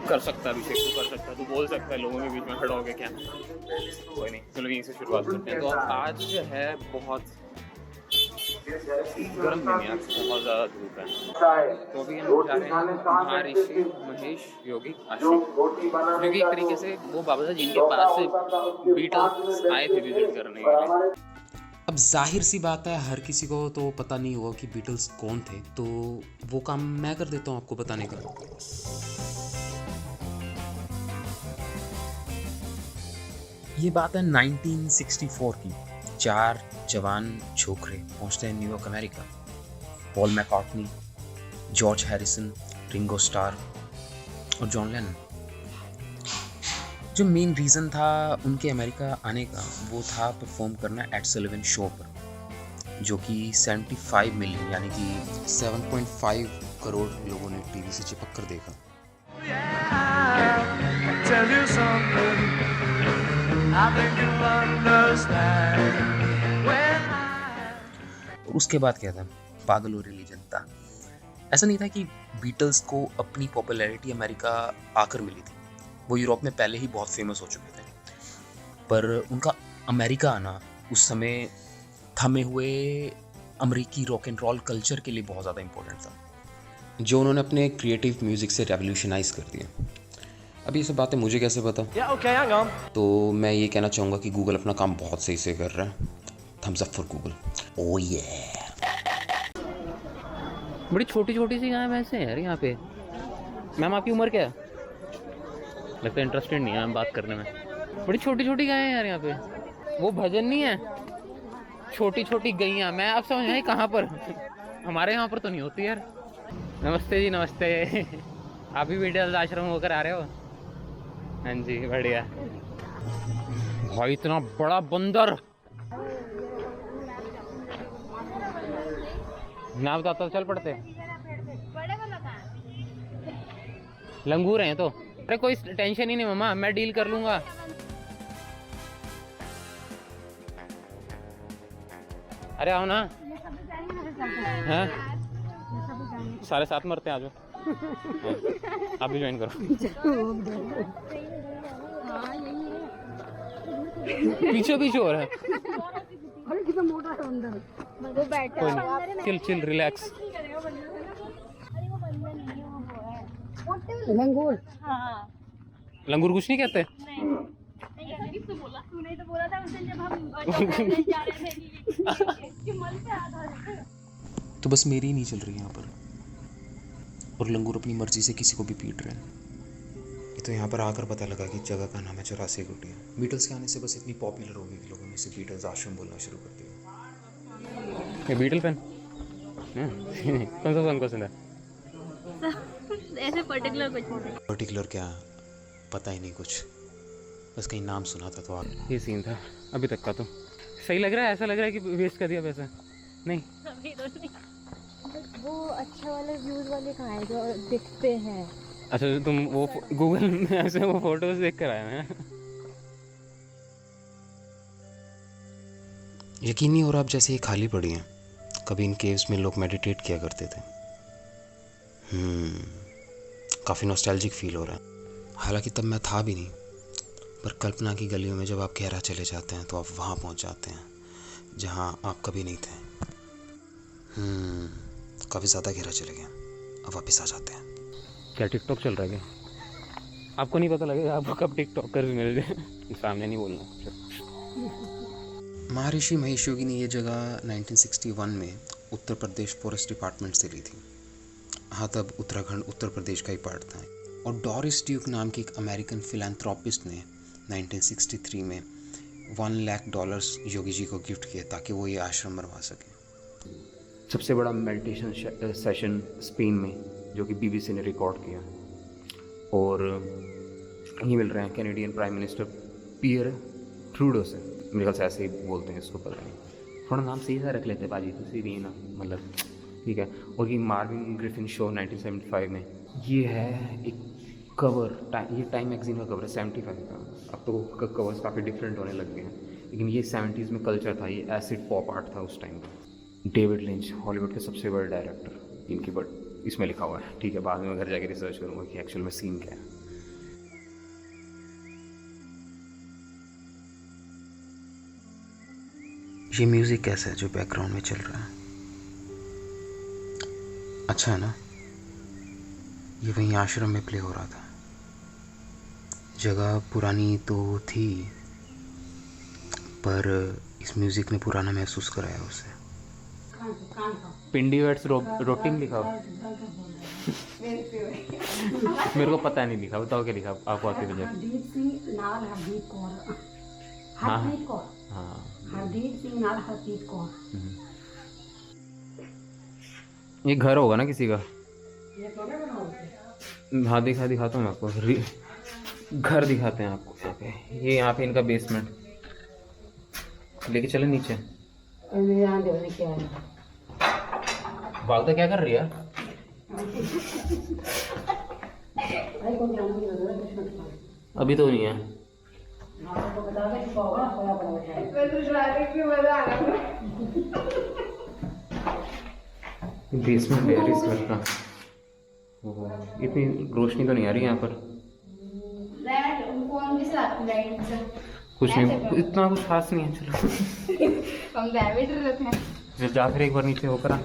कर सकता है अभिषेक, तू कर सकता है, तू बोल सकता है लोगों के बीच में खड़ा हो गया क्या? कोई नहीं, चलो यहीं से शुरुआत करते हैं। तो आज जो है बहुत गर्म दिन यार, बहुत ज़्यादा धूप है। तो अभी हम जा रहे हैं महर्षि महेश योगी आश्रम, क्योंकि एक तरीके से वो बाबा साहब जिनके पास से बीटल्स आए थे विजिट करने के लिए। अब जाहिर सी बात है, हर किसी को तो पता नहीं होगा कि बीटल्स कौन थे, तो वो काम मैं कर देता हूँ आपको बताने का। ये बात है 1964 की। 4 जवान छोकरे पहुंचते हैं New York America. Paul McCartney, George Harrison, Ringo star और जॉन लेनन। जो मेन रीज़न था उनके अमेरिका आने का, वो था परफॉर्म करना एड सलिवन शो पर, जो कि 75 मिलियन यानी कि 7.5 करोड़ लोगों ने टीवी से चिपक कर देखा। और उसके बाद क्या था, पागल हो रही जनता। ऐसा नहीं था कि बीटल्स को अपनी पॉपुलैरिटी अमेरिका आकर मिली थी, वो यूरोप में पहले ही बहुत फेमस हो चुके थे, पर उनका अमेरिका आना उस समय थमे हुए अमेरिकी रॉक एंड रोल कल्चर के लिए बहुत ज़्यादा इम्पोर्टेंट था, जो उन्होंने अपने क्रिएटिव म्यूज़िक से रेवोल्यूशनाइज कर दिया। अब ये सब बातें मुझे कैसे पता? तो मैं ये कहना चाहूँगा कि गूगल अपना काम बहुत सही से कर रहा है। Thumbs up for Google. ओह ये बड़ी छोटी छोटी सी गाय भैंसे हैं यार यहाँ पे। मैम आपकी उम्र क्या है? लगता है इंटरेस्टेड नहीं है मैम बात करने में। बड़ी छोटी छोटी गायें हैं यार यहाँ पे। वो भजन नहीं है, छोटी छोटी गैयाँ। मैं अब समझ आई कहाँ पर, हमारे यहाँ पर तो नहीं होती यार। नमस्ते जी, नमस्ते। आप भी बीटल्स आश्रम होकर आ रहे हो? हाँ जी, बढ़िया। भाई इतना बड़ा बंदर, ना बताता तो चल पड़ते। लंगूर हैं तो। अरे कोई टेंशन ही नहीं मामा, मैं डील कर लूंगा। अरे आओ ना। हैं? सारे साथ मरते हैं, आ जाओ। आप भी ज्वाइन करो। पीछे पीछे हो रहा है। Chill chill relax. लंगूर। लंगूर कुछ नहीं कहते। तो बस मेरी ही नहीं चल रही यहाँ पर, और लंगूर अपनी मर्जी से किसी को भी पीट रहे हैं। ये तो यहाँ पर आकर पता लगा कि जगह का नाम है 84 गुटिया। बीटल्स के आने से बस इतनी पॉपुलर हो गई कि लोगों ने सिर्फ बीटल्स आश्रम बोलना शुरू कर दिया। ये बीटल फैन कौन सा सॉन्ग पसंद है? ऐसे पर्टिकुलर क्या पता ही नहीं कुछ, बस कहीं नाम सुना था तो आप। ये सीन था अभी तक का। तो सही लग रहा है? ऐसा लग रहा है कि वेस्ट कर दिया पैसा? नहीं, अभी तो नहीं। वो अच्छे वाले व्यूज वाले कहाँ है जो दिखते हैं? अच्छा तुम वो गूगल में ऐसे वो फोटोज देख कर आए हैं? यकीन नहीं हो रहा अब जैसे ये खाली पड़ी हैं। कभी इन केव्स में लोग मेडिटेट किया करते थे। काफ़ी नॉस्टैल्जिक फील हो रहा है। हालांकि तब मैं था भी नहीं, पर कल्पना की गलियों में जब आप गहरा चले जाते हैं तो आप वहाँ पहुँच जाते हैं जहाँ आप कभी नहीं थे। काफ़ी ज़्यादा गहरा चले गए, अब वापस आ जाते हैं। क्या टिकटॉक चल रहा है क्या? आपको नहीं पता लगेगा आपको कब टिकटॉकर भी मिल जाए। सामने नहीं बोलना। महर्षि महेश योगी ने ये जगह 1961 में उत्तर प्रदेश फॉरेस्ट डिपार्टमेंट से ली थी। हाँ, तब उत्तराखंड उत्तर प्रदेश का ही पार्ट था। और डॉरिस ड्यूक नाम के एक अमेरिकन फिलैंथ्रोपिस्ट ने 1963 में $1 लाख योगी जी को गिफ्ट किया ताकि वो ये आश्रम बनवा सके। सबसे बड़ा मेडिटेशन सेशन स्पेन में, जो कि BBC ने रिकॉर्ड किया। और ये मिल रहे हैं कैनेडियन प्राइम मिनिस्टर पियर ट्रूडो से। मेरे ख्याल से ऐसे ही बोलते हैं इसको, पता नहीं, थोड़ा नाम सही सा रख लेते बाजी, तो सही भी ना, मतलब ठीक है। और ये मार्विन ग्रिफिन शो 1975 में, ये है एक कवर, ये टाइम मैगजीन का कवर है 75 का। अब तो कवर्स काफ़ी डिफरेंट होने लग गए हैं, लेकिन ये 70s में कल्चर था, ये एसिड पॉप आर्ट था उस टाइम का। डेविड लिंच, हॉलीवुड के सबसे बड़े डायरेक्टर, इनकी, बट इसमें लिखा हुआ है, ठीक है। बाद में मैं घर जाके रिसर्च करूँगा कि एक्चुअल में सीन क्या है। ये म्यूज़िक कैसा है जो बैकग्राउंड में चल रहा है? अच्छा है ना? ये वहीं आश्रम में प्ले हो रहा था। जगह पुरानी तो थी, पर इस म्यूज़िक ने पुराना महसूस कराया उसे। पिंडी वेट्स रोटिंग लिखा हुआ। मेरे को पता नहीं लिखा, बताओ क्या लिखा आपको आती वजह। हरदीप सिंह नाल हरदीप कौर, हाँ हरप्रीत कौर, हाँ। हरदीप सिंह नाल हरप्रीत कौर। ये घर होगा ना किसी का। ये थोड़े बनाओगे? हाँ दिखाता हूँ आपको, घर दिखाते हैं आपको यहाँ पे। ये यहाँ पे इनका बेसमेंट, लेके चले नीचे। यहाँ देखो क्या है। बागदा क्या कर रही है? अरे को ध्यान नहीं लग रहा दुश्मन। अभी तो नहीं है। आपको बता दे कि होगा ना खोया पड़ा है। मैं तो ड्राइविंग में मजा आ रहा है। बेसमेंट है इस घर का। ओहो, इतनी रोशनी तो नहीं आ रही यहाँ पर। फोन भी साथ लाइट से कुछ नहीं, इतना कुछ खास नहीं है। चलो हम दैविड रहते हैं। फिर जा, फिर एक बार नीचे होकर आ।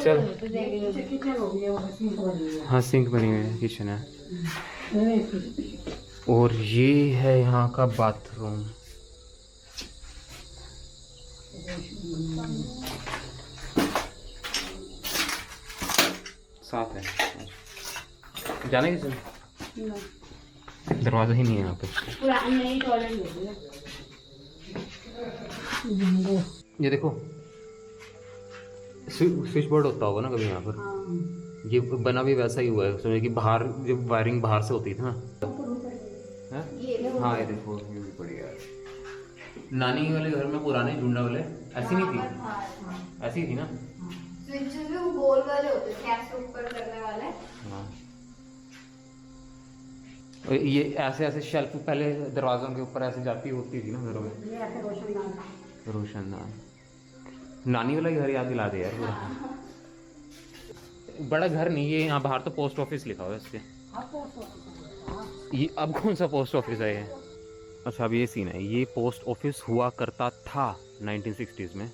चल। किचन हो गया, वो सिंक हो गया। हाँ सिंक बनी हुई है, किचन है। और ये है यहाँ का बाथरूम। साफ है। जाने की चल, दरवाजा ही नहीं है यहाँ पे। पुरानी नई टॉयलेट हो गई। ये देखो, स्विच बोर्ड होता होगा ना कभी यहाँ पर। ये बना भी वैसा ही हुआ है, समझे कि बाहर जब वायरिंग बाहर से होती थी ना। हैं? हाँ ये देखो, ये भी बढ़िया है। नानी वाले घर में पुराने झुंडा वाले ऐसी नहीं थी, ऐसी थी ना। स्विचेस भी वो गोल वाले होते थे, ऐसे ऊपर करने वाले। हाँ, और ये ऐसे ऐसे शेल्फ पहले दरवाजों के ऊपर ऐसे जाती होती थी ना घरों में। ये ऐसे रोशनदान। रोशनदान। नानी वाला घर याद दिला दे यार पूरा। बड़ा घर नहीं, ये यहाँ बाहर तो पोस्ट ऑफिस लिखा हुआ है इसके। ये अब कौन सा पोस्ट ऑफिस है ये? अच्छा अब ये सीन है, ये पोस्ट ऑफिस हुआ करता था 1960s में,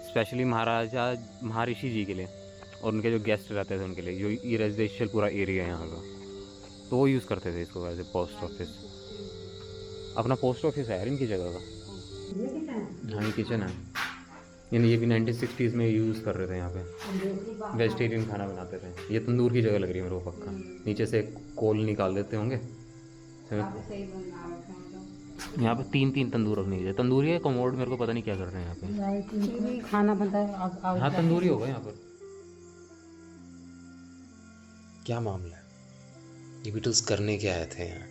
स्पेशली महाराजा महर्षि जी के लिए और उनके जो गेस्ट रहते थे उनके लिए, जो ये रेजिडेंशियल पूरा एरिया है यहाँ का, तो वो यूज़ करते थे इसको एज ए पोस्ट ऑफिस। अपना पोस्ट ऑफिस है यार इनकी जगह का। ये किचन है। हाँ ये किचन है, यानी ये भी 1960s में यूज़ कर रहे थे यहाँ पे। वेजिटेरियन खाना बनाते थे। ये तंदूर की जगह लग रही है मेरे को पक्का। नीचे से कोल निकाल देते होंगे। सही बना रखा है। यहाँ पे तीन तंदूर रखने के, तंदूरी है कमोड, मेरे को पता नहीं क्या कर रहे हैं यहाँ पे। खाना बनता है। हाँ तंदूरी होगा यहाँ पर। क्या मामला है? ये बीटल्स करने क्या आए थे यहाँ?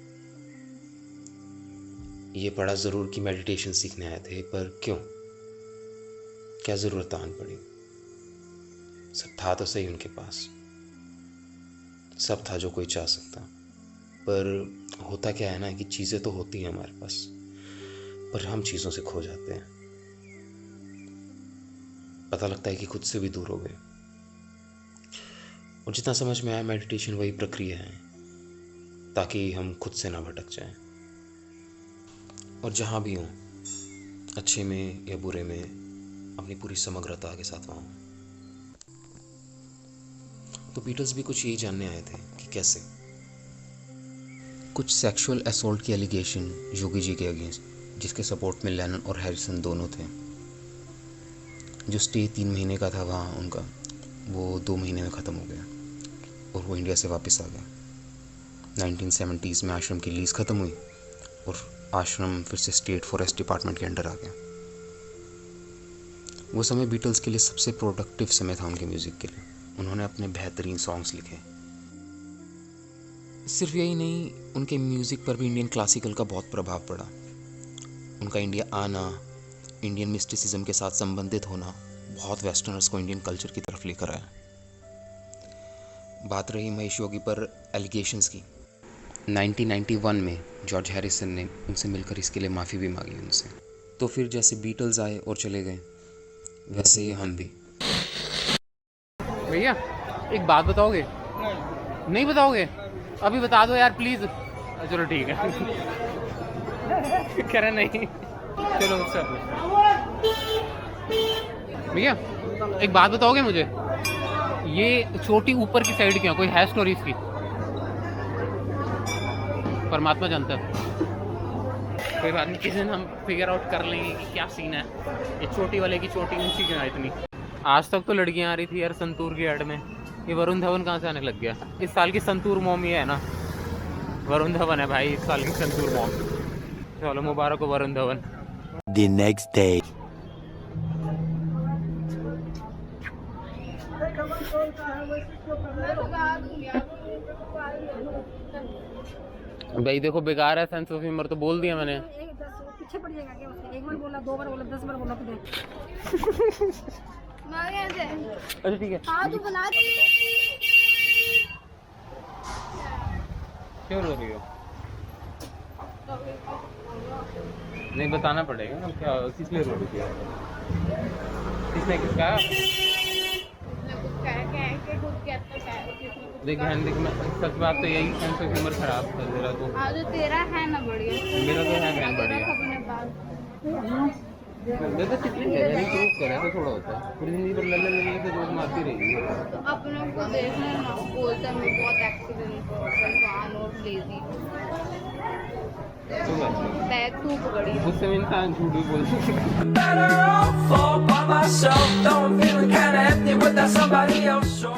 ये पढ़ा ज़रूर कि मेडिटेशन सीखने आए थे, पर क्यों? क्या ज़रूरत आन पड़ी? सब था तो सही उनके पास, सब था जो कोई चाह सकता। पर होता क्या है ना कि चीज़ें तो होती हैं हमारे पास, पर हम चीज़ों से खो जाते हैं। पता लगता है कि खुद से भी दूर हो गए। और जितना समझ में आया, मेडिटेशन वही प्रक्रिया है ताकि हम खुद से ना भटक जाएं। और जहाँ भी हों, अच्छे में या बुरे में, अपनी पूरी समग्रता के साथ वहाँ हों। तो बीटल्स भी कुछ यही जानने आए थे कि कैसे। कुछ सेक्सुअल असॉल्ट की एलिगेशन योगी जी के अगेंस्ट, जिसके सपोर्ट में लेनन और हैरिसन दोनों थे। जो स्टे 3 महीने का था वहाँ उनका, वो 2 महीने में ख़त्म हो गया और वो इंडिया से वापस आ गया। 1970s में आश्रम की लीज ख़त्म हुई और आश्रम फिर से स्टेट फॉरेस्ट डिपार्टमेंट के अंडर आ गया। वो समय बीटल्स के लिए सबसे प्रोडक्टिव समय था उनके म्यूज़िक के लिए। उन्होंने अपने बेहतरीन सॉन्ग्स लिखे। सिर्फ यही नहीं, उनके म्यूज़िक पर भी इंडियन क्लासिकल का बहुत प्रभाव पड़ा। उनका इंडिया आना, इंडियन मिस्टिसिज्म के साथ संबंधित होना बहुत वेस्टर्नर्स को इंडियन कल्चर की तरफ लेकर आया। बात रही महेश योगी पर एलिगेशंस की, 1991 में जॉर्ज हैरिसन ने उनसे मिलकर इसके लिए माफ़ी भी मांगी उनसे। तो फिर जैसे बीटल्स आए और चले गए, वैसे ही हम भी। भैया एक बात बताओगे? नहीं बताओगे? अभी बता दो यार प्लीज। चलो ठीक है। कह रहा नहीं। चलो उससे भैया एक बात बताओगे मुझे, ये छोटी ऊपर की साइड क्यों? कोई है स्टोरी इसकी? परमात्मा जानता है। कोई बात नहीं, किसी दिन हम फिगर आउट कर लेंगे कि क्या सीन है। ये छोटी वाले की चोटी ऊंची क्यों है इतनी? आज तक तो लड़कियां आ रही थी यार संतूर की ऐड में, ये वरुण धवन कहाँ से आने लग गया? इस साल की संतूर मॉम ये है ना, वरुण धवन है भाई इस साल की संतूर मॉम। चलो मुबारक हो Varun Dhawan. The next day. भाई देखो बेकार है सेंस ऑफ ह्यूमर, तो बोल दिया मैंने। पीछे पड़ जाएगा क्या उसके? एक बार बोला, 2 बार बोला, 10 बार बोला तुझे। अच्छा ठीक है। हाँ तू बना दे। क्यों रो रही हो? नहीं बताना पड़ेगा ना क्या, किस लिए रो रही थी? किसने किसका? देख बहन देख, मैं सच बात तो यही सेंस ऑफ ह्यूमर खराब कर दे रहा तो। आज तेरा है ना बढ़िया, मेरा तो है बहन बढ़िया। अपने पास देखो कितनी गहरी प्रूफ करे तो थोड़ा होता है, पूरी जिंदगी पर लल्ले लल्ले से जोक मारती रहेगी। तो अपने को देखना ना, बोलता मैं बहुत एक्सीडेंट और लेजी तो बस बैग तू पकड़ी गुस्से में इंसान झूठ भी बोल सकता है। Better off all by myself, though I'm feeling kinda empty without somebody else. So